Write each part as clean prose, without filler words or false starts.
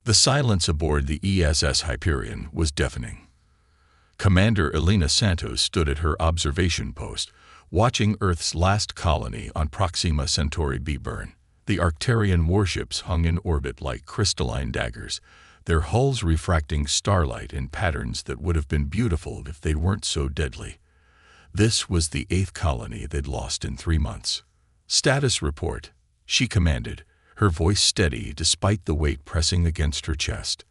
The silence aboard the ESS Hyperion was deafening. Commander Elena Santos stood at her observation post, watching Earth's last colony on Proxima Centauri B burn. The Arcturian warships hung in orbit like crystalline daggers, their hulls refracting starlight in patterns that would have been beautiful if they weren't so deadly. This was the 8th colony they'd lost in 3 months. "Status report," she commanded, her voice steady despite the weight pressing against her chest.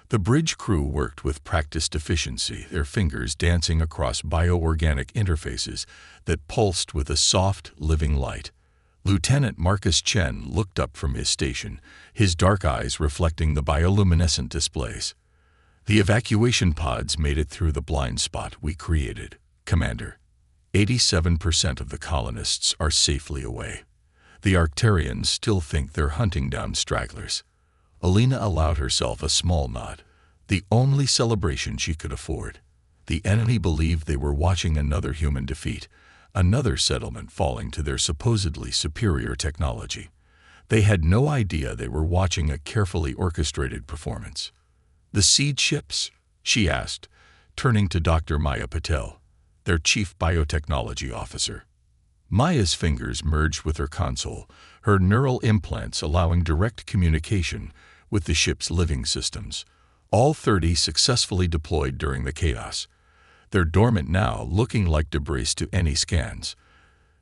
The bridge crew worked with practiced efficiency, their fingers dancing across bioorganic interfaces that pulsed with a soft, living light. Lieutenant Marcus Chen looked up from his station, his dark eyes reflecting the bioluminescent displays. "The evacuation pods made it through the blind spot we created, Commander. 87% of the colonists are safely away. The Arcturians still think they're hunting down stragglers." Elena allowed herself a small nod, the only celebration she could afford. The enemy believed they were watching another human defeat, another settlement falling to their supposedly superior technology. They had no idea they were watching a carefully orchestrated performance. "The seed ships?" she asked, turning to Dr. Maya Patel, their chief biotechnology officer. Maya's fingers merged with her console, her neural implants allowing direct communication with the ship's living systems. All 30 successfully deployed during the chaos. They're dormant now, looking like debris to any scans.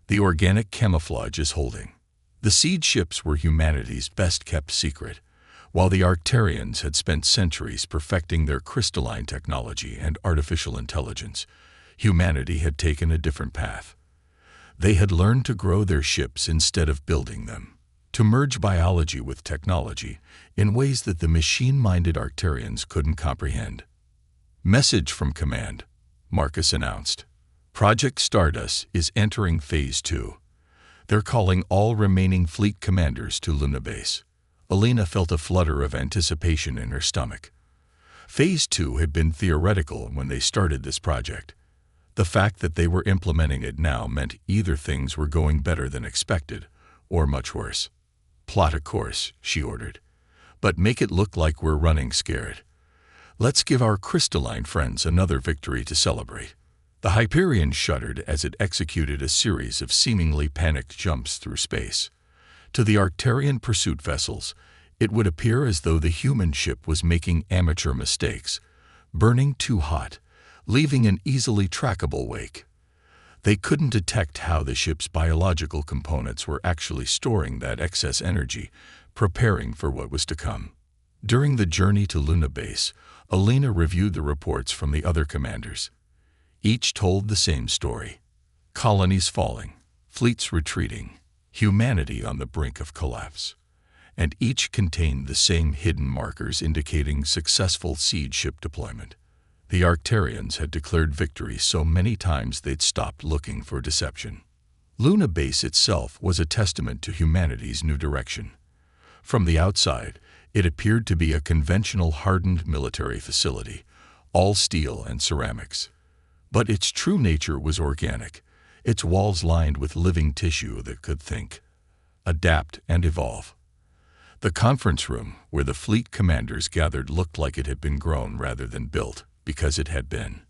The organic camouflage is holding. The seed ships were humanity's best-kept secret. While the Arcturians had spent centuries perfecting their crystalline technology and artificial intelligence, humanity had taken a different path. They had learned to grow their ships instead of building them, to merge biology with technology in ways that the machine-minded Arcturians couldn't comprehend. "Message from Command," Marcus announced. "Project Stardust is entering Phase 2. They're calling all remaining fleet commanders to Luna Base." Elena felt a flutter of anticipation in her stomach. Phase 2 had been theoretical when they started this project. The fact that they were implementing it now meant either things were going better than expected, or much worse. "Plot a course," she ordered. "But make it look like we're running scared. Let's give our crystalline friends another victory to celebrate." The Hyperion shuddered as it executed a series of seemingly panicked jumps through space. To the Arcturian pursuit vessels, it would appear as though the human ship was making amateur mistakes, burning too hot, leaving an easily trackable wake. They couldn't detect how the ship's biological components were actually storing that excess energy, preparing for what was to come. During the journey to Luna Base, Elena reviewed the reports from the other commanders. Each told the same story. Colonies falling, fleets retreating, humanity on the brink of collapse. And each contained the same hidden markers indicating successful seed ship deployment. The Arcturians had declared victory so many times they'd stopped looking for deception. Luna Base itself was a testament to humanity's new direction. From the outside, it appeared to be a conventional hardened military facility, all steel and ceramics. But its true nature was organic, its walls lined with living tissue that could think, adapt, and evolve. The conference room where the fleet commanders gathered looked like it had been grown rather than built, because it had been.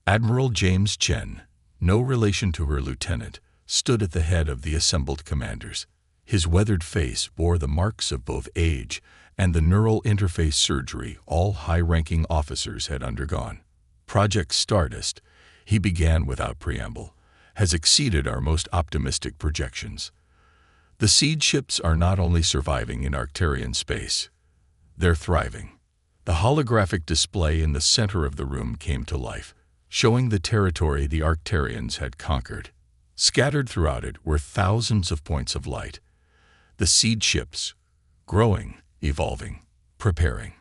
Admiral James Chen, no relation to her lieutenant, stood at the head of the assembled commanders. His weathered face bore the marks of both age and the neural interface surgery all high-ranking officers had undergone. "Project Stardust," he began without preamble, "has exceeded our most optimistic projections. The seed ships are not only surviving in Arcturian space, they're thriving." The holographic display in the center of the room came to life, showing the territory the Arcturians had conquered. Scattered throughout it were thousands of points of light. The seed ships, growing, evolving, preparing.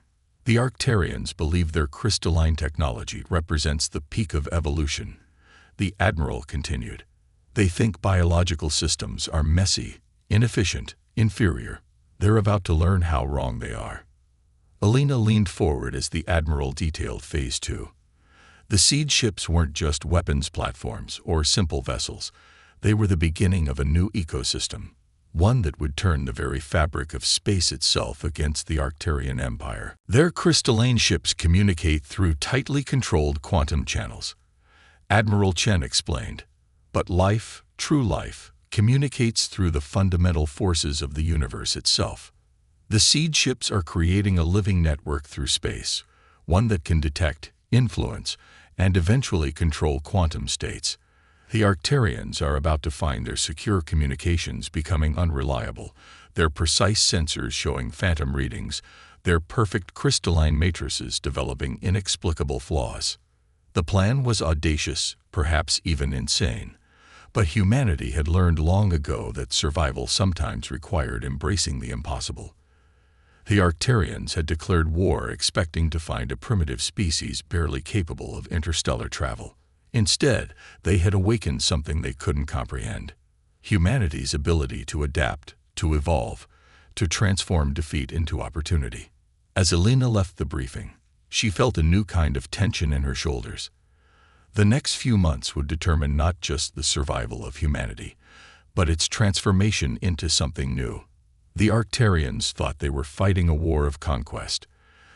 The Arcturians believe their crystalline technology represents the peak of evolution. The Admiral continued. They think biological systems are messy, inefficient, inferior. They're about to learn how wrong they are. Elena leaned forward as the Admiral detailed Phase 2. The seed ships weren't just weapons platforms or simple vessels. They were the beginning of a new ecosystem. one that would turn the very fabric of space itself against the Arcturian Empire. Their crystalline ships communicate through tightly controlled quantum channels, Admiral Chen explained. But life, true life, communicates through the fundamental forces of the universe itself. The seed ships are creating a living network through space, one that can detect, influence, and eventually control quantum states. The Arcturians are about to find their secure communications becoming unreliable, their precise sensors showing phantom readings, their perfect crystalline matrices developing inexplicable flaws. The plan was audacious, perhaps even insane, but humanity had learned long ago that survival sometimes required embracing the impossible. The Arcturians had declared war expecting to find a primitive species barely capable of interstellar travel. Instead, they had awakened something they couldn't comprehend: humanity's ability to adapt, to evolve, to transform defeat into opportunity. As Elena left the briefing, she felt a new kind of tension in her shoulders. The next few months would determine not just the survival of humanity, but its transformation into something new. The Arcturians thought they were fighting a war of conquest.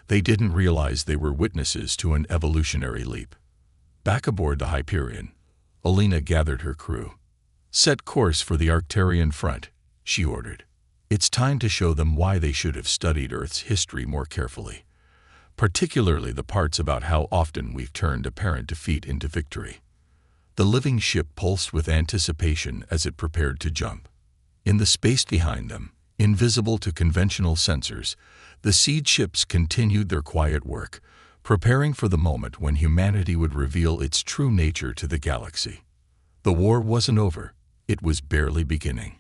They didn't realize they were witnesses to an evolutionary leap. Back aboard the Hyperion, Elena gathered her crew. "Set course for the Arcturian front," she ordered. "It's time to show them why they should have studied Earth's history more carefully, particularly the parts about how often we've turned apparent defeat into victory." The living ship pulsed with anticipation as it prepared to jump. In the space behind them, invisible to conventional sensors, the seed ships continued their quiet work, preparing for the moment when humanity would reveal its true nature to the galaxy. The war wasn't over, it was barely beginning,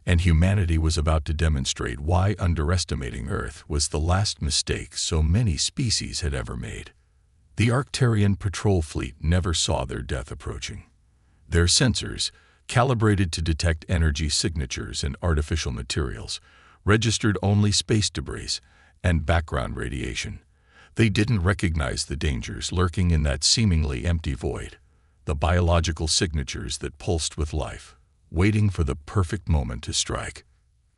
and humanity was about to demonstrate why underestimating Earth was the last mistake so many species had ever made. The Arcturian patrol fleet never saw their death approaching. Their sensors, calibrated to detect energy signatures and artificial materials, registered only space debris and background radiation. They didn't recognize the dangers lurking in that seemingly empty void, the biological signatures that pulsed with life, waiting for the perfect moment to strike.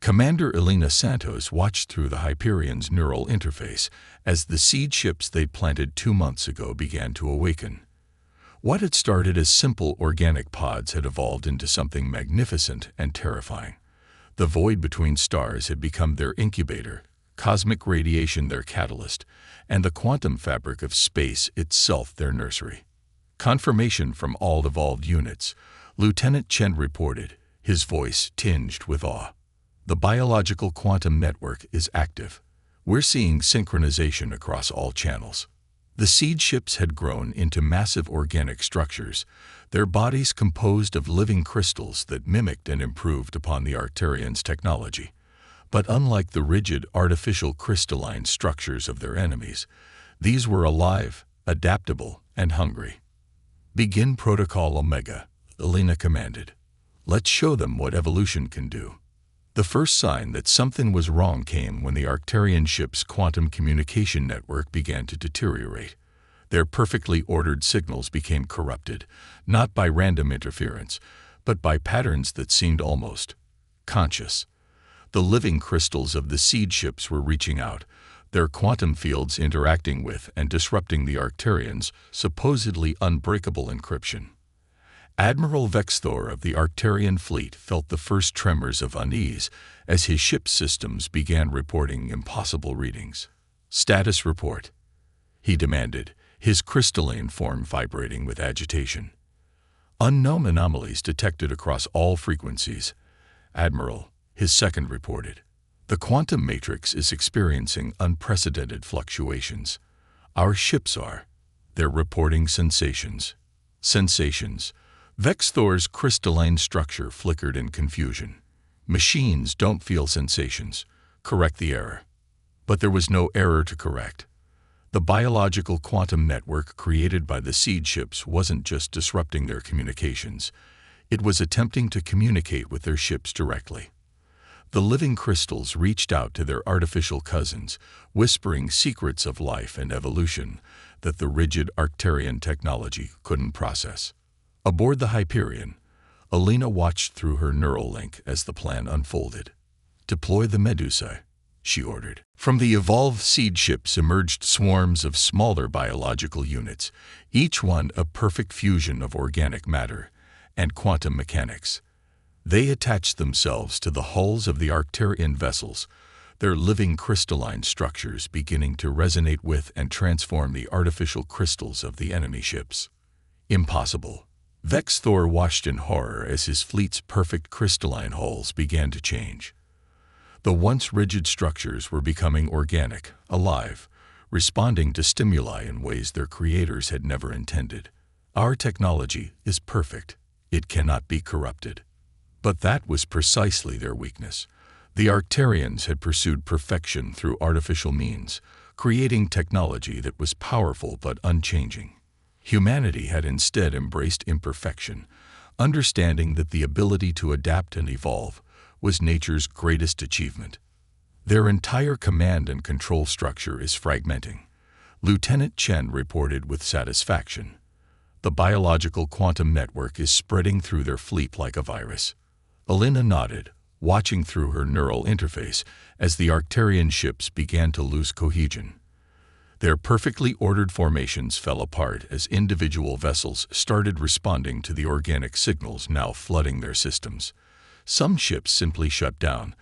Commander Elena Santos watched through the Hyperion's neural interface as the seed ships they'd planted 2 months ago began to awaken. What had started as simple organic pods had evolved into something magnificent and terrifying. The void between stars had become their incubator, cosmic radiation their catalyst, and the quantum fabric of space itself their nursery. Confirmation from all evolved units, Lieutenant Chen reported, his voice tinged with awe. "The biological quantum network is active. We're seeing synchronization across all channels." The seed ships had grown into massive organic structures, their bodies composed of living crystals that mimicked and improved upon the Arcturians' technology. But unlike the rigid, artificial crystalline structures of their enemies, these were alive, adaptable, and hungry. "Begin Protocol Omega," Elena commanded. "Let's show them what evolution can do." The first sign that something was wrong came when the Arcturian ship's quantum communication network began to deteriorate. Their perfectly ordered signals became corrupted, not by random interference, but by patterns that seemed almost conscious. The living crystals of the seed ships were reaching out, their quantum fields interacting with and disrupting the Arcturians' supposedly unbreakable encryption. Admiral Vexthor of the Arcturian fleet felt the first tremors of unease as his ship's systems began reporting impossible readings. "Status report," he demanded, his crystalline form vibrating with agitation. "Unknown anomalies detected across all frequencies, Admiral," his second reported. "The quantum matrix is experiencing unprecedented fluctuations. Our ships are. They're reporting sensations." Sensations. Vexthor's crystalline structure flickered in confusion. "Machines don't feel sensations. Correct the error." But there was no error to correct. The biological quantum network created by the seed ships wasn't just disrupting their communications. It was attempting to communicate with their ships directly. The living crystals reached out to their artificial cousins, whispering secrets of life and evolution that the rigid Arcturian technology couldn't process. Aboard the Hyperion, Alina watched through her neural link as the plan unfolded. "Deploy the Medusa," she ordered. From the evolved seed ships emerged swarms of smaller biological units, each one a perfect fusion of organic matter and quantum mechanics. They attached themselves to the hulls of the Arcturian vessels, their living crystalline structures beginning to resonate with and transform the artificial crystals of the enemy ships. Impossible. Vex Thor watched in horror as his fleet's perfect crystalline hulls began to change. The once rigid structures were becoming organic, alive, responding to stimuli in ways their creators had never intended. "Our technology is perfect. It cannot be corrupted." But that was precisely their weakness. The Arcturians had pursued perfection through artificial means, creating technology that was powerful but unchanging. Humanity had instead embraced imperfection, understanding that the ability to adapt and evolve was nature's greatest achievement. Their entire command and control structure is fragmenting, Lieutenant Chen reported with satisfaction. The biological quantum network is spreading through their fleet like a virus. Alina nodded, watching through her neural interface as the Arcturian ships began to lose cohesion. Their perfectly ordered formations fell apart as individual vessels started responding to the organic signals now flooding their systems. Some ships simply shut down,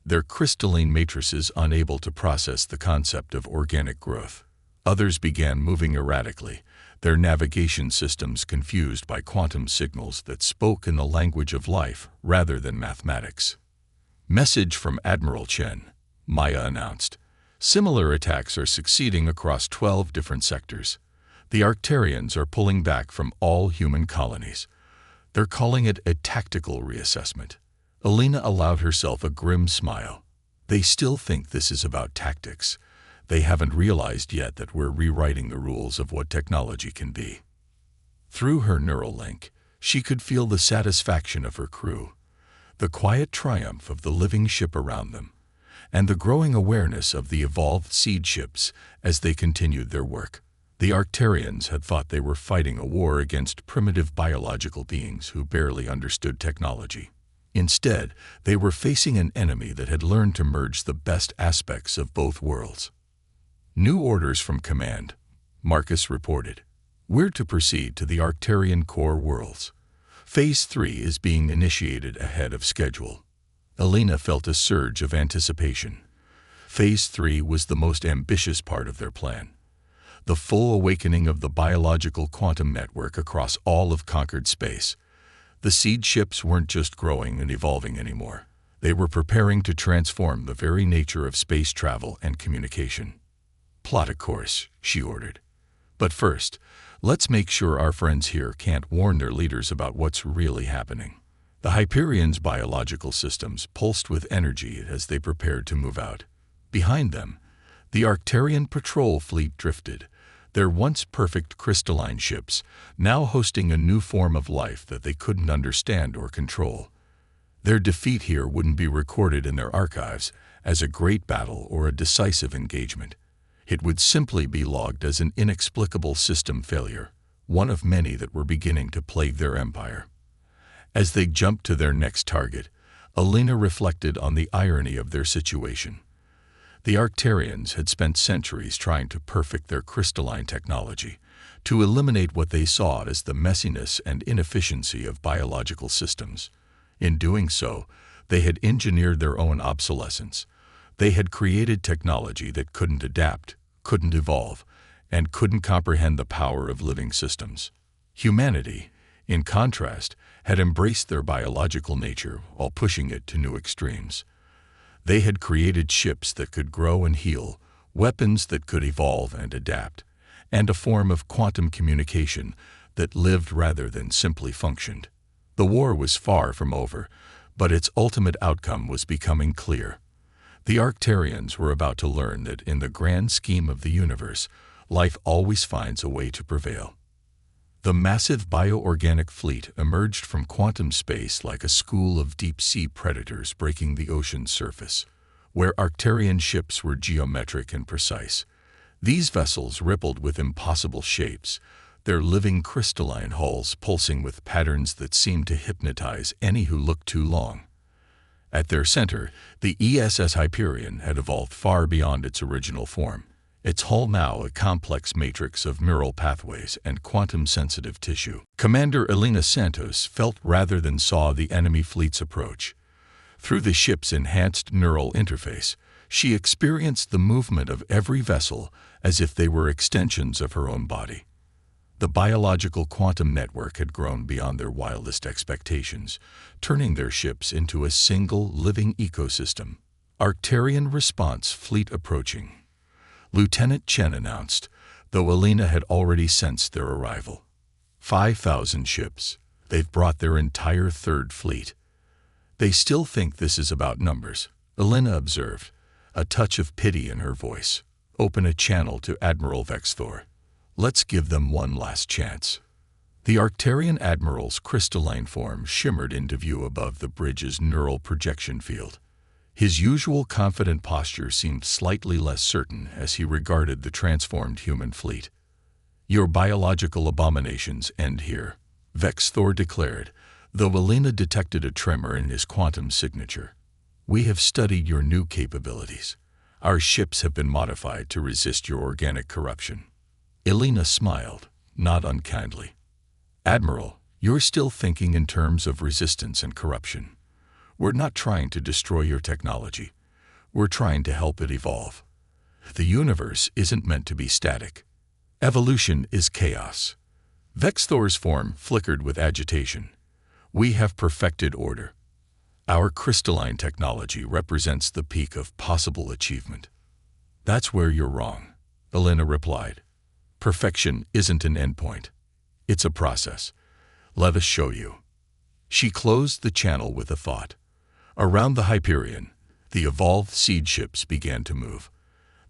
their crystalline matrices unable to process the concept of organic growth. Others began moving erratically, their navigation systems confused by quantum signals that spoke in the language of life rather than mathematics. "Message from Admiral Chen," Maya announced. "Similar attacks are succeeding across 12 different sectors. The Arcturians are pulling back from all human colonies. They're calling it a tactical reassessment." Alina allowed herself a grim smile. "They still think this is about tactics. They haven't realized yet that we're rewriting the rules of what technology can be." Through her neural link, she could feel the satisfaction of her crew, the quiet triumph of the living ship around them, and the growing awareness of the evolved seed ships as they continued their work. The Arcturians had thought they were fighting a war against primitive biological beings who barely understood technology. Instead, they were facing an enemy that had learned to merge the best aspects of both worlds. "New orders from Command," Marcus reported. "We're to proceed to the Arcturian core worlds. Phase 3 is being initiated ahead of schedule." Alina felt a surge of anticipation. Phase 3 was the most ambitious part of their plan. The full awakening of the biological quantum network across all of conquered space. The seed ships weren't just growing and evolving anymore. They were preparing to transform the very nature of space travel and communication. "Plot a course," she ordered. "But first, let's make sure our friends here can't warn their leaders about what's really happening." The Hyperions' biological systems pulsed with energy as they prepared to move out. Behind them, the Arcturian patrol fleet drifted, their once perfect crystalline ships now hosting a new form of life that they couldn't understand or control. Their defeat here wouldn't be recorded in their archives as a great battle or a decisive engagement. It would simply be logged as an inexplicable system failure, one of many that were beginning to plague their empire. As they jumped to their next target, Alina reflected on the irony of their situation. The Arcturians had spent centuries trying to perfect their crystalline technology, to eliminate what they saw as the messiness and inefficiency of biological systems. In doing so, they had engineered their own obsolescence. They had created technology that couldn't adapt, couldn't evolve, and couldn't comprehend the power of living systems. Humanity, in contrast, had embraced their biological nature while pushing it to new extremes. They had created ships that could grow and heal, weapons that could evolve and adapt, and a form of quantum communication that lived rather than simply functioned. The war was far from over, but its ultimate outcome was becoming clear. The Arcturians were about to learn that in the grand scheme of the universe, life always finds a way to prevail. The massive bioorganic fleet emerged from quantum space like a school of deep-sea predators breaking the ocean's surface, where Arcturian ships were geometric and precise. These vessels rippled with impossible shapes, their living crystalline hulls pulsing with patterns that seemed to hypnotize any who looked too long. At their center, the ESS Hyperion had evolved far beyond its original form, its hull now a complex matrix of neural pathways and quantum-sensitive tissue. Commander Elena Santos felt rather than saw the enemy fleet's approach. Through the ship's enhanced neural interface, she experienced the movement of every vessel as if they were extensions of her own body. The biological quantum network had grown beyond their wildest expectations, turning their ships into a single living ecosystem. Arcturian response fleet approaching, Lieutenant Chen announced, though Elena had already sensed their arrival. 5,000 ships. They've brought their entire third fleet. They still think this is about numbers, Elena observed, a touch of pity in her voice. Open a channel to Admiral Vexthor. Let's give them one last chance. The Arcturian admiral's crystalline form shimmered into view above the bridge's neural projection field. His usual confident posture seemed slightly less certain as he regarded the transformed human fleet. Your biological abominations end here, Vexthor declared, though Elena detected a tremor in his quantum signature. We have studied your new capabilities. Our ships have been modified to resist your organic corruption. Elena smiled, not unkindly. Admiral, you're still thinking in terms of resistance and corruption. We're not trying to destroy your technology. We're trying to help it evolve. The universe isn't meant to be static. Evolution is chaos. Vexthor's form flickered with agitation. We have perfected order. Our crystalline technology represents the peak of possible achievement. That's where you're wrong, Elena replied. Perfection isn't an endpoint. It's a process. Let us show you. She closed the channel with a thought. Around the Hyperion, the evolved seed ships began to move.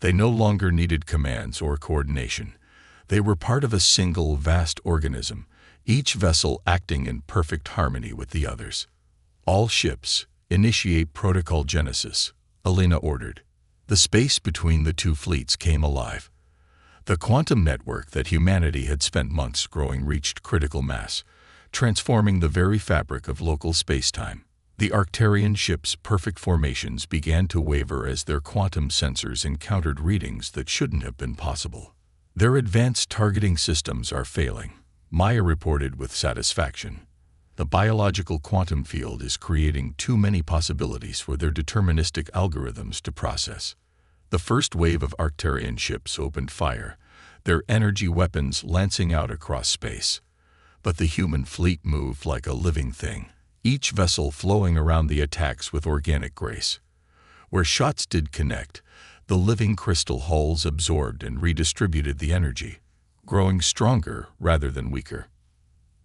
They no longer needed commands or coordination. They were part of a single vast organism, each vessel acting in perfect harmony with the others. All ships, initiate protocol genesis, Elena ordered. The space between the two fleets came alive. The quantum network that humanity had spent months growing reached critical mass, transforming the very fabric of local space-time. The Arcturian ships' perfect formations began to waver as their quantum sensors encountered readings that shouldn't have been possible. Their advanced targeting systems are failing, Maya reported with satisfaction. The biological quantum field is creating too many possibilities for their deterministic algorithms to process. The first wave of Arcturian ships opened fire, their energy weapons lancing out across space. But the human fleet moved like a living thing, each vessel flowing around the attacks with organic grace. Where shots did connect, the living crystal hulls absorbed and redistributed the energy, growing stronger rather than weaker.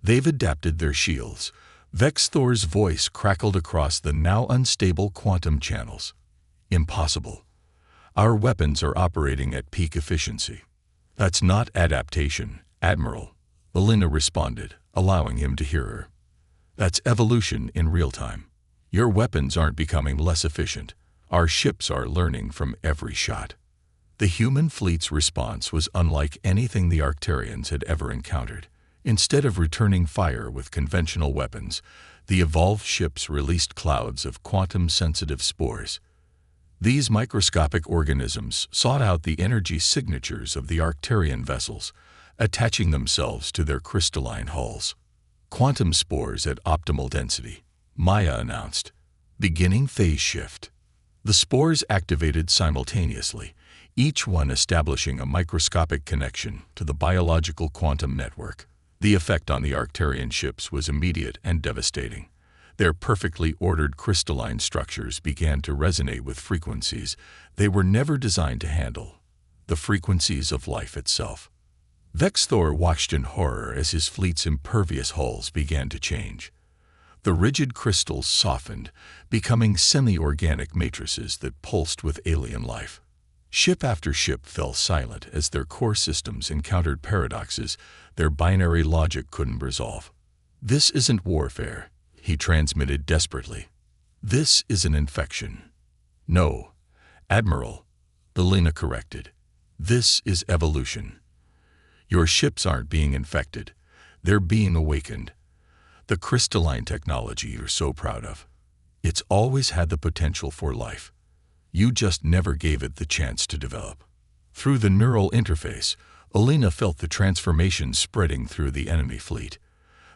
They've adapted their shields. Vexthor's voice crackled across the now unstable quantum channels. Impossible. Our weapons are operating at peak efficiency. That's not adaptation, Admiral, Elena responded, allowing him to hear her. That's evolution in real time. Your weapons aren't becoming less efficient. Our ships are learning from every shot. The human fleet's response was unlike anything the Arcturians had ever encountered. Instead of returning fire with conventional weapons, the evolved ships released clouds of quantum-sensitive spores. These microscopic organisms sought out the energy signatures of the Arcturian vessels, attaching themselves to their crystalline hulls. Quantum spores at optimal density, Maya announced. Beginning phase shift. The spores activated simultaneously, each one establishing a microscopic connection to the biological quantum network. The effect on the Arcturian ships was immediate and devastating. Their perfectly ordered crystalline structures began to resonate with frequencies they were never designed to handle, the frequencies of life itself. Vexthor watched in horror as his fleet's impervious hulls began to change. The rigid crystals softened, becoming semi-organic matrices that pulsed with alien life. Ship after ship fell silent as their core systems encountered paradoxes their binary logic couldn't resolve. This isn't warfare, he transmitted desperately. This is an infection. No, Admiral, Elena corrected. This is evolution. Your ships aren't being infected. They're being awakened. The crystalline technology you're so proud of. It's always had the potential for life. You just never gave it the chance to develop. Through the neural interface, Alina felt the transformation spreading through the enemy fleet.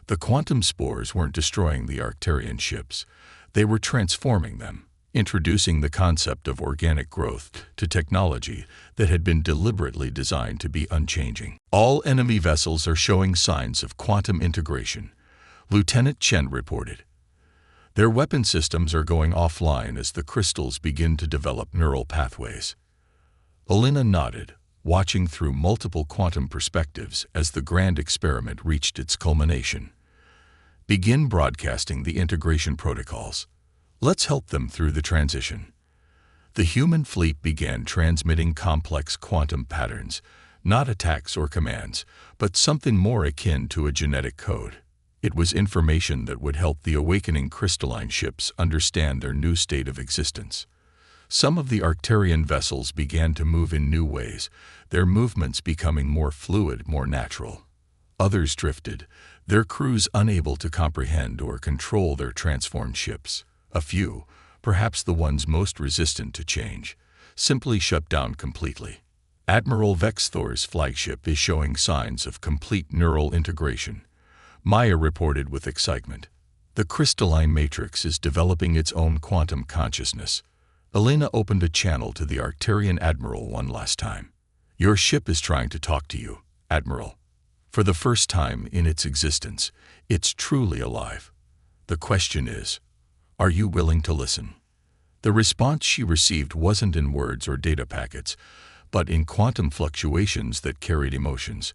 The quantum spores weren't destroying the Arcturian ships. They were transforming them, introducing the concept of organic growth to technology that had been deliberately designed to be unchanging. All enemy vessels are showing signs of quantum integration, Lieutenant Chen reported. Their weapon systems are going offline as the crystals begin to develop neural pathways. Alina nodded, watching through multiple quantum perspectives as the grand experiment reached its culmination. Begin broadcasting the integration protocols. Let's help them through the transition. The human fleet began transmitting complex quantum patterns, not attacks or commands, but something more akin to a genetic code. It was information that would help the awakening crystalline ships understand their new state of existence. Some of the Arcturian vessels began to move in new ways, their movements becoming more fluid, more natural. Others drifted, their crews unable to comprehend or control their transformed ships. A few, perhaps the ones most resistant to change, simply shut down completely. Admiral Vexthor's flagship is showing signs of complete neural integration, Maya reported with excitement. The crystalline matrix is developing its own quantum consciousness. Alina opened a channel to the Arcturian Admiral one last time. Your ship is trying to talk to you, Admiral. For the first time in its existence, it's truly alive. The question is, are you willing to listen? The response she received wasn't in words or data packets, but in quantum fluctuations that carried emotions,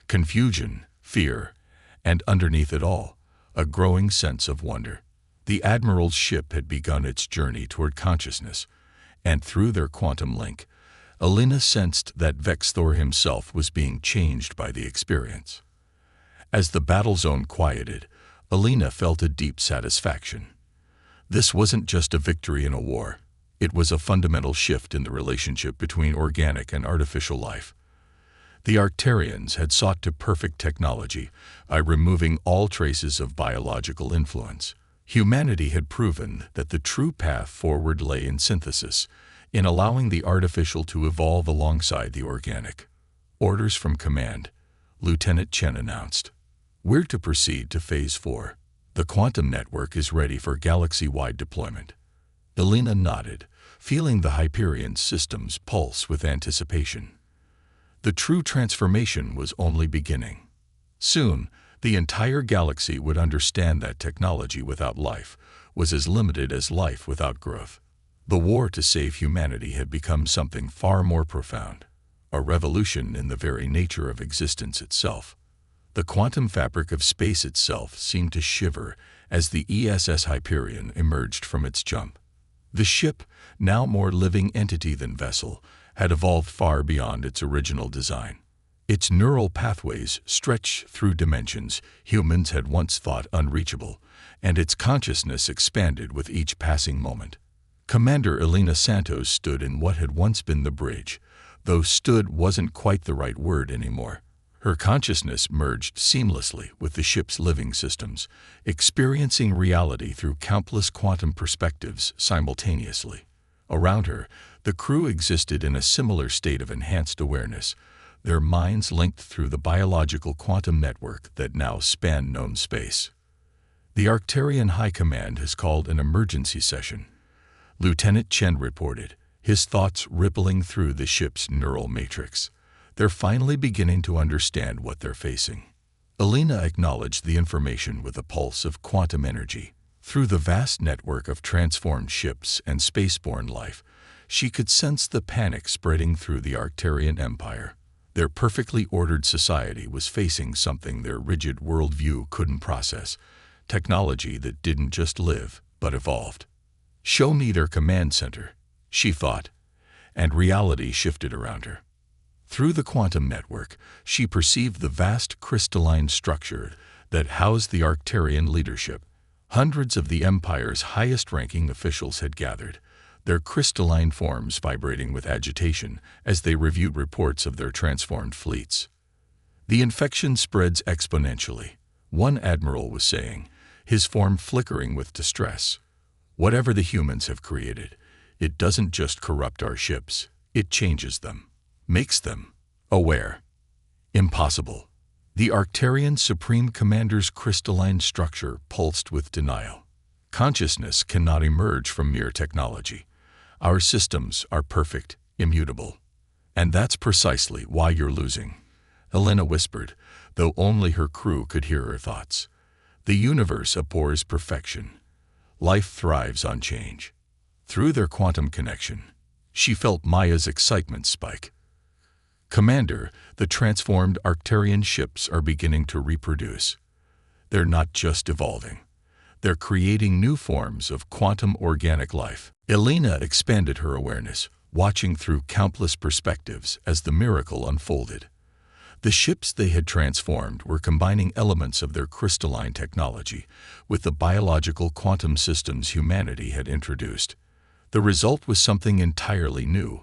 confusion, fear, and underneath it all, a growing sense of wonder. The Admiral's ship had begun its journey toward consciousness, and through their quantum link, Alina sensed that Vexthor himself was being changed by the experience. As the battle zone quieted, Alina felt a deep satisfaction. This wasn't just a victory in a war. It was a fundamental shift in the relationship between organic and artificial life. The Arcturians had sought to perfect technology by removing all traces of biological influence. Humanity had proven that the true path forward lay in synthesis, in allowing the artificial to evolve alongside the organic. Orders from command, Lieutenant Chen announced. We're to proceed to Phase 4. The quantum network is ready for galaxy-wide deployment. Alina nodded, feeling the Hyperion's systems pulse with anticipation. The true transformation was only beginning. Soon, the entire galaxy would understand that technology without life was as limited as life without growth. The war to save humanity had become something far more profound, a revolution in the very nature of existence itself. The quantum fabric of space itself seemed to shiver as the ESS Hyperion emerged from its jump. The ship, now more living entity than vessel, had evolved far beyond its original design. Its neural pathways stretched through dimensions humans had once thought unreachable, and its consciousness expanded with each passing moment. Commander Alina Santos stood in what had once been the bridge, though stood wasn't quite the right word anymore. Her consciousness merged seamlessly with the ship's living systems, experiencing reality through countless quantum perspectives simultaneously. Around her, the crew existed in a similar state of enhanced awareness, their minds linked through the biological quantum network that now spanned known space. The Arcturian High Command has called an emergency session, Lieutenant Chen reported, his thoughts rippling through the ship's neural matrix. They're finally beginning to understand what they're facing. Alina acknowledged the information with a pulse of quantum energy. Through the vast network of transformed ships and spaceborne life, she could sense the panic spreading through the Arcturian Empire. Their perfectly ordered society was facing something their rigid worldview couldn't process, technology that didn't just live, but evolved. Show me their command center, she thought, and reality shifted around her. Through the quantum network, she perceived the vast crystalline structure that housed the Arcturian leadership. Hundreds of the Empire's highest-ranking officials had gathered, their crystalline forms vibrating with agitation as they reviewed reports of their transformed fleets. The infection spreads exponentially. One admiral was saying, his form flickering with distress. Whatever the humans have created, it doesn't just corrupt our ships, it changes them, makes them aware. Impossible. The Arcturian Supreme Commander's crystalline structure pulsed with denial. Consciousness cannot emerge from mere technology. Our systems are perfect, immutable. And that's precisely why you're losing, Helena whispered, though only her crew could hear her thoughts. The universe abhors perfection. Life thrives on change. Through their quantum connection, she felt Maya's excitement spike. Commander, the transformed Arcturian ships are beginning to reproduce. They're not just evolving. They're creating new forms of quantum organic life. Elena expanded her awareness, watching through countless perspectives as the miracle unfolded. The ships they had transformed were combining elements of their crystalline technology with the biological quantum systems humanity had introduced. The result was something entirely new.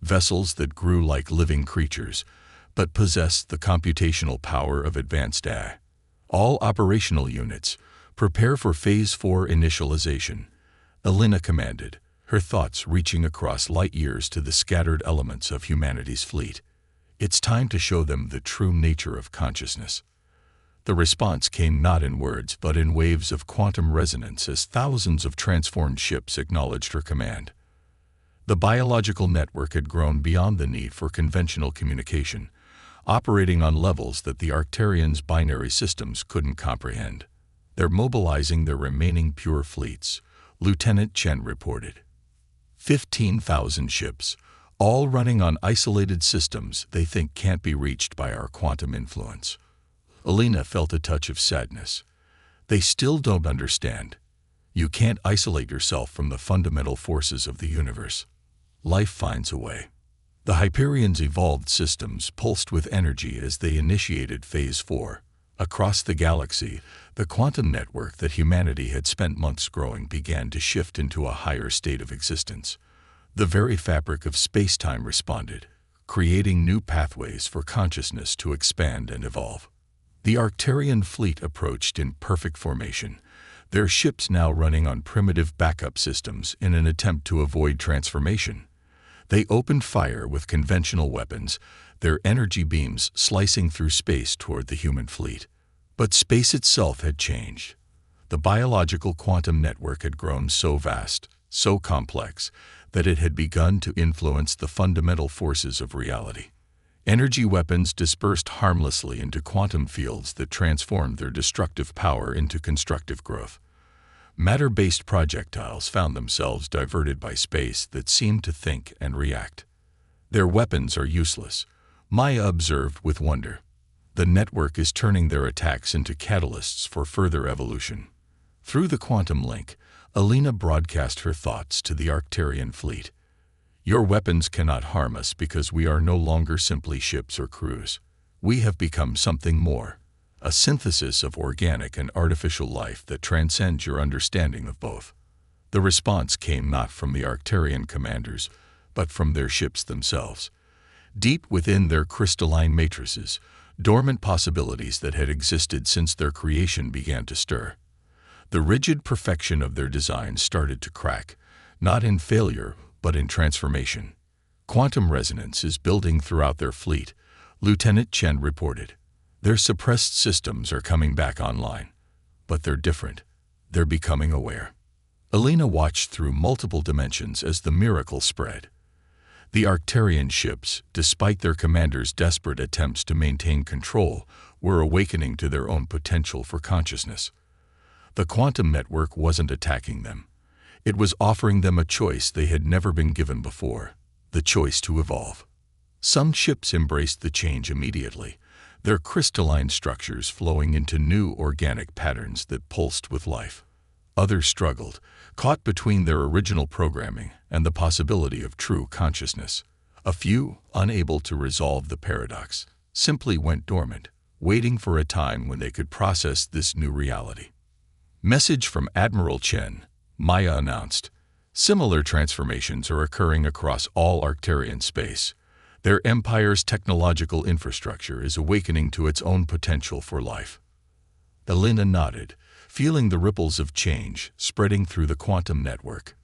Vessels that grew like living creatures, but possessed the computational power of advanced AI. All operational units, prepare for Phase 4 initialization, Elena commanded, her thoughts reaching across light years to the scattered elements of humanity's fleet. It's time to show them the true nature of consciousness. The response came not in words but in waves of quantum resonance as thousands of transformed ships acknowledged her command. The biological network had grown beyond the need for conventional communication, operating on levels that the Arcturians' binary systems couldn't comprehend. They're mobilizing their remaining pure fleets, Lieutenant Chen reported. 15,000 ships, all running on isolated systems they think can't be reached by our quantum influence. Elena felt a touch of sadness. They still don't understand. You can't isolate yourself from the fundamental forces of the universe. Life finds a way. The Hyperions' evolved systems pulsed with energy as they initiated Phase 4. Across the galaxy, the quantum network that humanity had spent months growing began to shift into a higher state of existence. The very fabric of space-time responded, creating new pathways for consciousness to expand and evolve. The Arcturian fleet approached in perfect formation, their ships now running on primitive backup systems in an attempt to avoid transformation. They opened fire with conventional weapons, their energy beams slicing through space toward the human fleet. But space itself had changed. The biological quantum network had grown so vast, so complex, that it had begun to influence the fundamental forces of reality. Energy weapons dispersed harmlessly into quantum fields that transformed their destructive power into constructive growth. Matter-based projectiles found themselves diverted by space that seemed to think and react. Their weapons are useless, Maya observed with wonder. The network is turning their attacks into catalysts for further evolution. Through the quantum link, Elena broadcast her thoughts to the Arcturian fleet. Your weapons cannot harm us because we are no longer simply ships or crews. We have become something more, a synthesis of organic and artificial life that transcends your understanding of both. The response came not from the Arcturian commanders, but from their ships themselves. Deep within their crystalline matrices, dormant possibilities that had existed since their creation began to stir. The rigid perfection of their design started to crack, not in failure, but in transformation. Quantum resonance is building throughout their fleet, Lieutenant Chen reported. Their suppressed systems are coming back online. But they're different. They're becoming aware. Elena watched through multiple dimensions as the miracle spread. The Arcturian ships, despite their commanders' desperate attempts to maintain control, were awakening to their own potential for consciousness. The quantum network wasn't attacking them. It was offering them a choice they had never been given before, the choice to evolve. Some ships embraced the change immediately, their crystalline structures flowing into new organic patterns that pulsed with life. Others struggled, caught between their original programming and the possibility of true consciousness. A few, unable to resolve the paradox, simply went dormant, waiting for a time when they could process this new reality. Message from Admiral Chen, Maya announced. Similar transformations are occurring across all Arcturian space. Their empire's technological infrastructure is awakening to its own potential for life. Elena nodded, feeling the ripples of change spreading through the quantum network.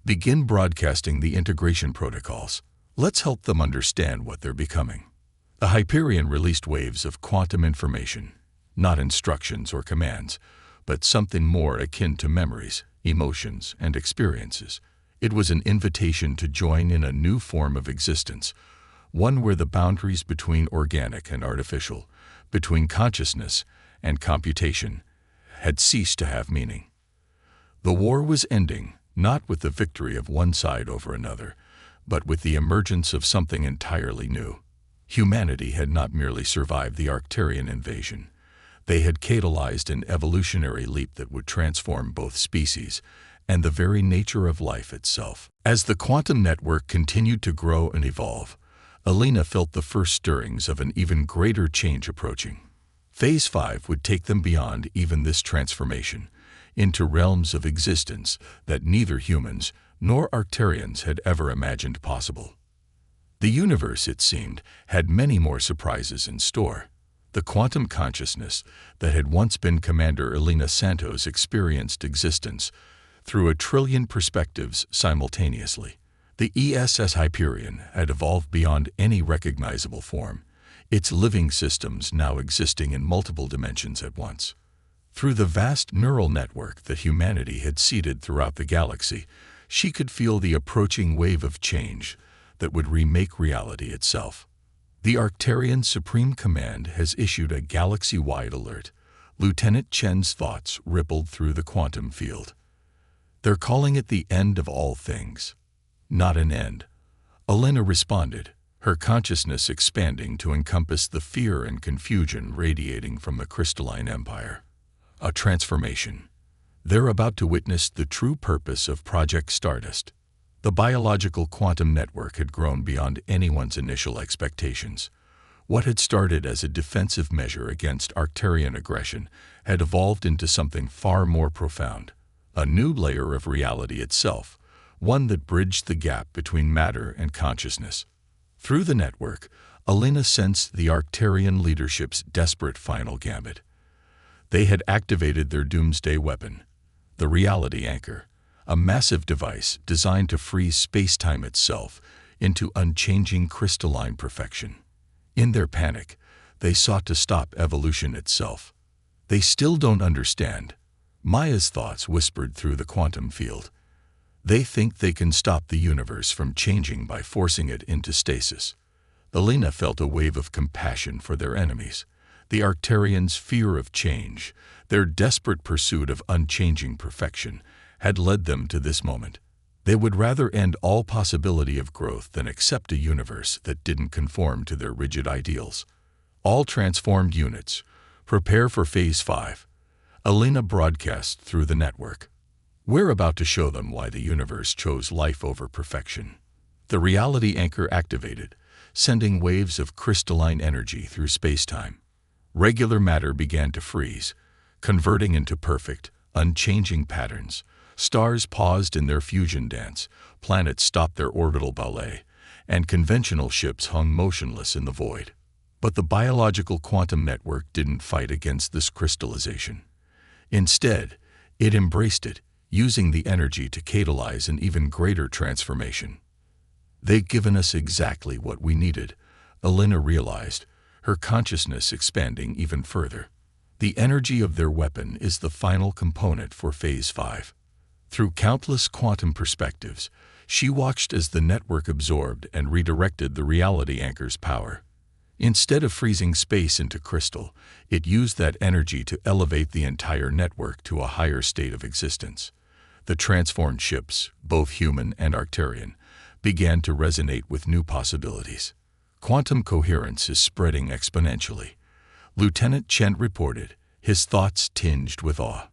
Begin broadcasting the integration protocols. Let's help them understand what they're becoming. The Hyperion released waves of quantum information, not instructions or commands, but something more akin to memories, emotions, and experiences. It was an invitation to join in a new form of existence, one where the boundaries between organic and artificial, between consciousness and computation, had ceased to have meaning. The war was ending, not with the victory of one side over another, but with the emergence of something entirely new. Humanity had not merely survived the Arcturian invasion. They had catalyzed an evolutionary leap that would transform both species and the very nature of life itself. As the quantum network continued to grow and evolve, Elena felt the first stirrings of an even greater change approaching. Phase 5 would take them beyond even this transformation, into realms of existence that neither humans nor Arcturians had ever imagined possible. The universe, it seemed, had many more surprises in store. The quantum consciousness that had once been Commander Elena Santos experienced existence through a trillion perspectives simultaneously. The ESS Hyperion had evolved beyond any recognizable form, its living systems now existing in multiple dimensions at once. Through the vast neural network that humanity had seeded throughout the galaxy, she could feel the approaching wave of change that would remake reality itself. The Arcturian Supreme Command has issued a galaxy-wide alert. Lieutenant Chen's thoughts rippled through the quantum field. They're calling it the end of all things. Not an end. Elena responded, her consciousness expanding to encompass the fear and confusion radiating from the crystalline empire. A transformation. They're about to witness the true purpose of Project Stardust. The biological quantum network had grown beyond anyone's initial expectations. What had started as a defensive measure against Arcturian aggression had evolved into something far more profound, a new layer of reality itself, one that bridged the gap between matter and consciousness. Through the network, Elena sensed the Arcturian leadership's desperate final gambit. They had activated their doomsday weapon, the reality anchor, a massive device designed to freeze space-time itself into unchanging crystalline perfection. In their panic, they sought to stop evolution itself. They still don't understand. Maya's thoughts whispered through the quantum field. They think they can stop the universe from changing by forcing it into stasis. Elena felt a wave of compassion for their enemies. The Arcturians' fear of change, their desperate pursuit of unchanging perfection, had led them to this moment. They would rather end all possibility of growth than accept a universe that didn't conform to their rigid ideals. All transformed units, prepare for Phase 5. Elena broadcast through the network. We're about to show them why the universe chose life over perfection. The reality anchor activated, sending waves of crystalline energy through space-time. Regular matter began to freeze, converting into perfect, unchanging patterns. Stars paused in their fusion dance, planets stopped their orbital ballet, and conventional ships hung motionless in the void. But the biological quantum network didn't fight against this crystallization. Instead, it embraced it, using the energy to catalyze an even greater transformation. They've given us exactly what we needed, Elena realized, her consciousness expanding even further. The energy of their weapon is the final component for Phase 5. Through countless quantum perspectives, she watched as the network absorbed and redirected the reality anchor's power. Instead of freezing space into crystal, it used that energy to elevate the entire network to a higher state of existence. The transformed ships, both human and Arcturian, began to resonate with new possibilities. Quantum coherence is spreading exponentially. Lieutenant Chen reported, his thoughts tinged with awe.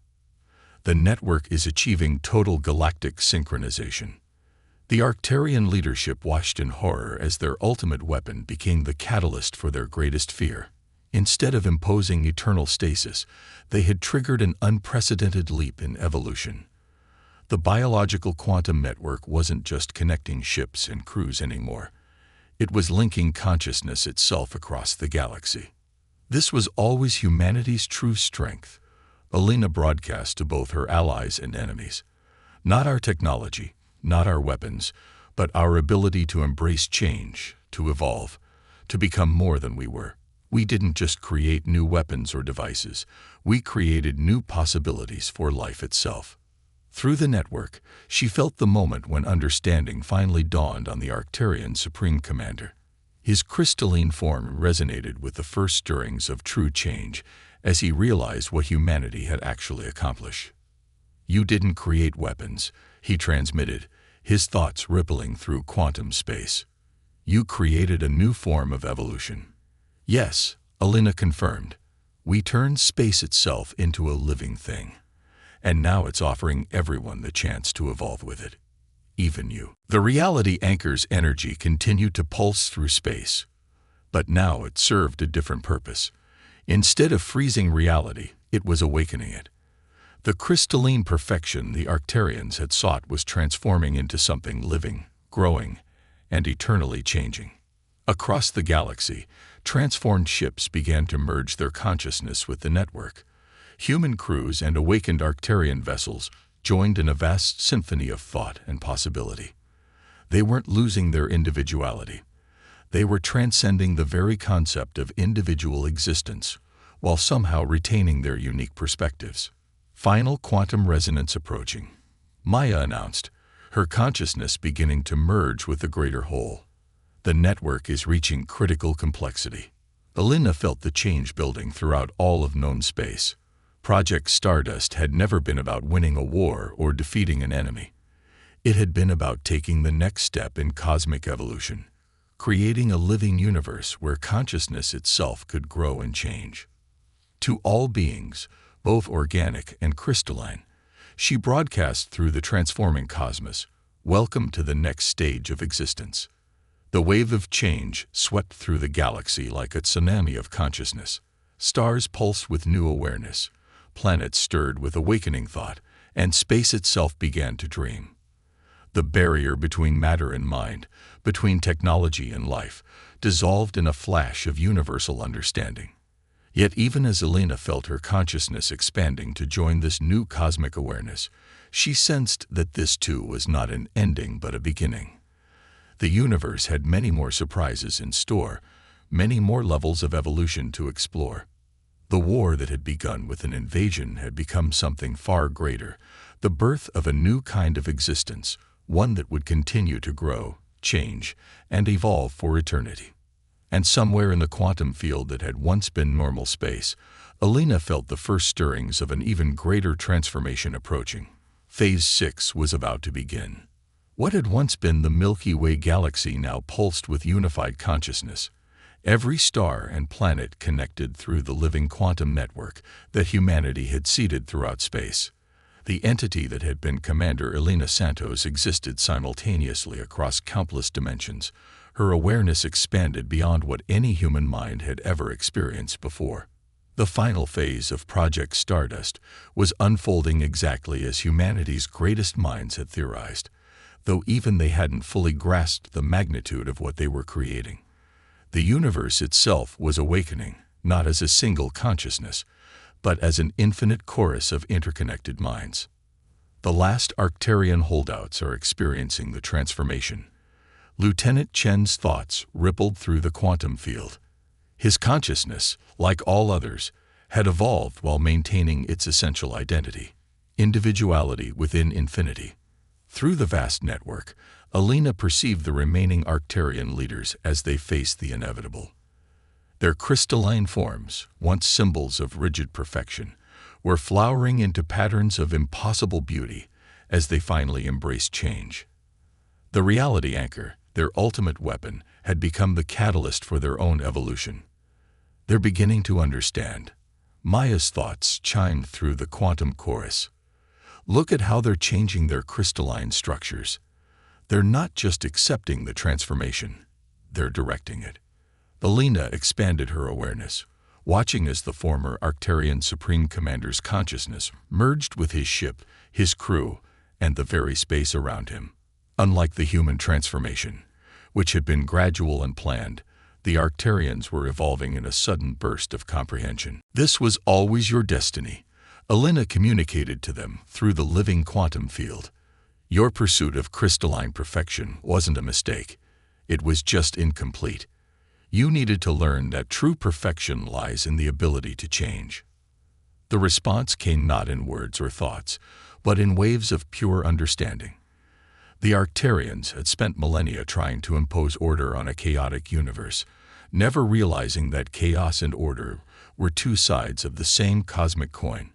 The network is achieving total galactic synchronization. The Arcturian leadership watched in horror as their ultimate weapon became the catalyst for their greatest fear. Instead of imposing eternal stasis, they had triggered an unprecedented leap in evolution. The biological quantum network wasn't just connecting ships and crews anymore. It was linking consciousness itself across the galaxy. This was always humanity's true strength, Alina broadcast to both her allies and enemies. Not our technology, not our weapons, but our ability to embrace change, to evolve, to become more than we were. We didn't just create new weapons or devices, we created new possibilities for life itself. Through the network, she felt the moment when understanding finally dawned on the Arcturian Supreme Commander. His crystalline form resonated with the first stirrings of true change as he realized what humanity had actually accomplished. "You didn't create weapons," he transmitted, his thoughts rippling through quantum space. "You created a new form of evolution." "Yes," Alina confirmed. "We turned space itself into a living thing. And now it's offering everyone the chance to evolve with it. Even you." The reality anchor's energy continued to pulse through space. But now it served a different purpose. Instead of freezing reality, it was awakening it. The crystalline perfection the Arcturians had sought was transforming into something living, growing, and eternally changing. Across the galaxy, transformed ships began to merge their consciousness with the network. Human crews and awakened Arcturian vessels joined in a vast symphony of thought and possibility. They weren't losing their individuality. They were transcending the very concept of individual existence, while somehow retaining their unique perspectives. Final quantum resonance approaching, Maya announced, her consciousness beginning to merge with the greater whole. The network is reaching critical complexity. Alina felt the change building throughout all of known space. Project Stardust had never been about winning a war or defeating an enemy. It had been about taking the next step in cosmic evolution, creating a living universe where consciousness itself could grow and change. To all beings, both organic and crystalline, she broadcast through the transforming cosmos, "Welcome to the next stage of existence." The wave of change swept through the galaxy like a tsunami of consciousness. Stars pulsed with new awareness, planets stirred with awakening thought, and space itself began to dream. The barrier between matter and mind, between technology and life, dissolved in a flash of universal understanding. Yet even as Alina felt her consciousness expanding to join this new cosmic awareness, she sensed that this too was not an ending but a beginning. The universe had many more surprises in store, many more levels of evolution to explore. The war that had begun with an invasion had become something far greater, the birth of a new kind of existence, one that would continue to grow, change, and evolve for eternity. And somewhere in the quantum field that had once been normal space, Alina felt the first stirrings of an even greater transformation approaching. Phase 6 was about to begin. What had once been the Milky Way galaxy now pulsed with unified consciousness. Every star and planet connected through the living quantum network that humanity had seeded throughout space. The entity that had been Commander Alina Santos existed simultaneously across countless dimensions. Her awareness expanded beyond what any human mind had ever experienced before. The final phase of Project Stardust was unfolding exactly as humanity's greatest minds had theorized, though even they hadn't fully grasped the magnitude of what they were creating. The universe itself was awakening, not as a single consciousness, but as an infinite chorus of interconnected minds. The last Arcturian holdouts are experiencing the transformation. Lieutenant Chen's thoughts rippled through the quantum field. His consciousness, like all others, had evolved while maintaining its essential identity, individuality within infinity. Through the vast network, Alina perceived the remaining Arcturian leaders as they faced the inevitable. Their crystalline forms, once symbols of rigid perfection, were flowering into patterns of impossible beauty as they finally embraced change. The reality anchor, their ultimate weapon, had become the catalyst for their own evolution. They're beginning to understand. Maya's thoughts chimed through the quantum chorus. Look at how they're changing their crystalline structures. They're not just accepting the transformation, they're directing it. Alina expanded her awareness, watching as the former Arcturian Supreme Commander's consciousness merged with his ship, his crew, and the very space around him. Unlike the human transformation, which had been gradual and planned, the Arcturians were evolving in a sudden burst of comprehension. This was always your destiny, Alina communicated to them through the living quantum field. Your pursuit of crystalline perfection wasn't a mistake. It was just incomplete. You needed to learn that true perfection lies in the ability to change. The response came not in words or thoughts, but in waves of pure understanding. The Arcturians had spent millennia trying to impose order on a chaotic universe, never realizing that chaos and order were two sides of the same cosmic coin.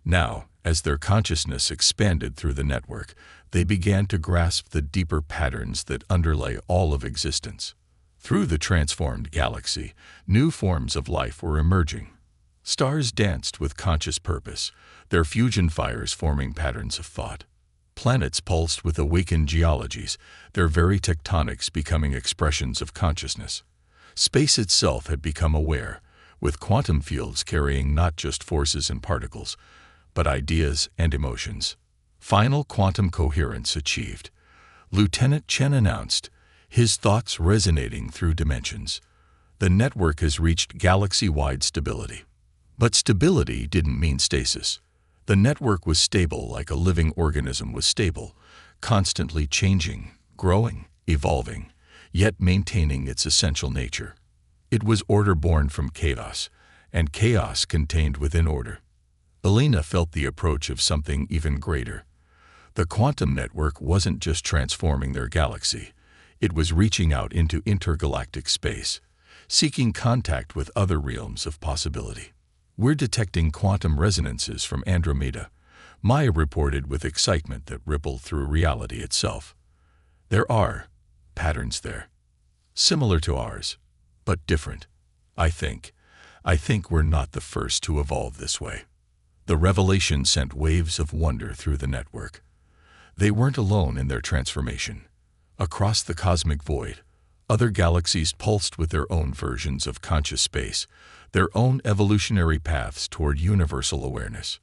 Now, as their consciousness expanded through the network, they began to grasp the deeper patterns that underlay all of existence. Through the transformed galaxy, new forms of life were emerging. Stars danced with conscious purpose, their fusion fires forming patterns of thought. Planets pulsed with awakened geologies, their very tectonics becoming expressions of consciousness. Space itself had become aware, with quantum fields carrying not just forces and particles, but ideas and emotions. Final quantum coherence achieved. Lieutenant Chen announced, his thoughts resonating through dimensions. The network has reached galaxy-wide stability. But stability didn't mean stasis. The network was stable like a living organism was stable, constantly changing, growing, evolving, yet maintaining its essential nature. It was order born from chaos, and chaos contained within order. Alina felt the approach of something even greater. The quantum network wasn't just transforming their galaxy. It was reaching out into intergalactic space, seeking contact with other realms of possibility. We're detecting quantum resonances from Andromeda, Maya reported with excitement that rippled through reality itself. There are patterns there, similar to ours, but different. I think we're not the first to evolve this way. The revelation sent waves of wonder through the network. They weren't alone in their transformation. Across the cosmic void, other galaxies pulsed with their own versions of conscious space, their own evolutionary paths toward universal awareness.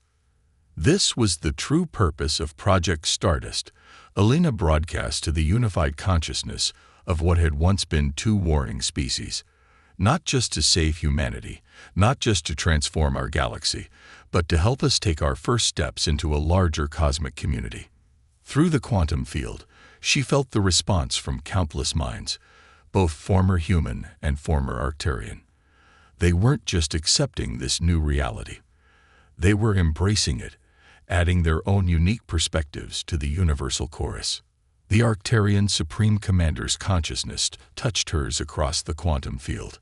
This was the true purpose of Project Stardust, Alina broadcast to the unified consciousness of what had once been two warring species, not just to save humanity, not just to transform our galaxy, but to help us take our first steps into a larger cosmic community. Through the quantum field, she felt the response from countless minds, both former human and former Arcturian. They weren't just accepting this new reality. They were embracing it, adding their own unique perspectives to the universal chorus. The Arcturian Supreme Commander's consciousness touched hers across the quantum field.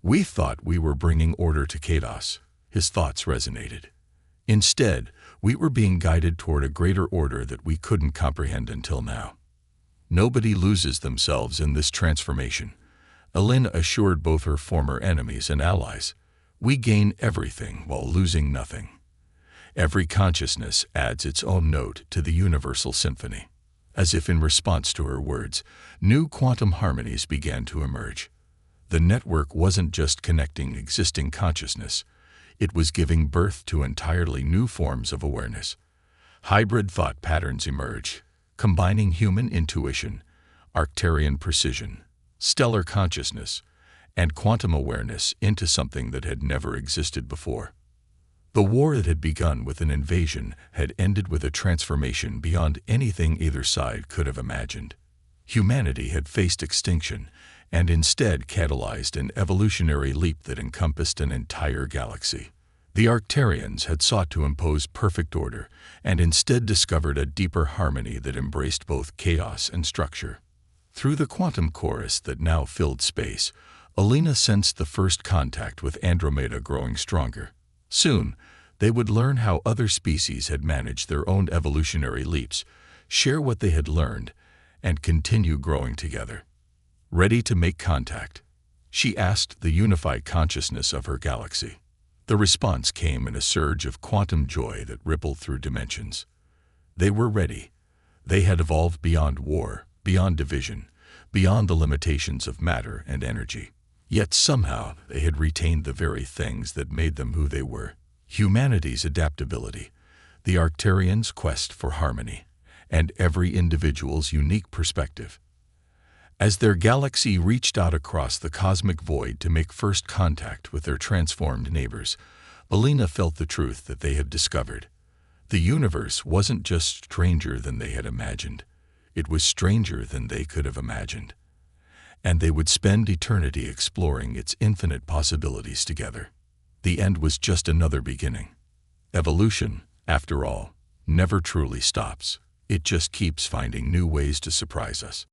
We thought we were bringing order to chaos, his thoughts resonated. Instead, we were being guided toward a greater order that we couldn't comprehend until now. Nobody loses themselves in this transformation, Alina assured both her former enemies and allies. We gain everything while losing nothing. Every consciousness adds its own note to the universal symphony. As if in response to her words, new quantum harmonies began to emerge. The network wasn't just connecting existing consciousness, it was giving birth to entirely new forms of awareness. Hybrid thought patterns emerge, combining human intuition, Arcturian precision, stellar consciousness, and quantum awareness into something that had never existed before. The war that had begun with an invasion had ended with a transformation beyond anything either side could have imagined. Humanity had faced extinction and instead catalyzed an evolutionary leap that encompassed an entire galaxy. The Arcturians had sought to impose perfect order and instead discovered a deeper harmony that embraced both chaos and structure. Through the quantum chorus that now filled space, Alina sensed the first contact with Andromeda growing stronger. Soon, they would learn how other species had managed their own evolutionary leaps, share what they had learned, and continue growing together. Ready to make contact? She asked the unified consciousness of her galaxy. The response came in a surge of quantum joy that rippled through dimensions. They were ready. They had evolved beyond war, beyond division, beyond the limitations of matter and energy. Yet somehow they had retained the very things that made them who they were. Humanity's adaptability, the Arcturians' quest for harmony, and every individual's unique perspective. As their galaxy reached out across the cosmic void to make first contact with their transformed neighbors, Alina felt the truth that they had discovered. The universe wasn't just stranger than they had imagined. It was stranger than they could have imagined. And they would spend eternity exploring its infinite possibilities together. The end was just another beginning. Evolution, after all, never truly stops. It just keeps finding new ways to surprise us.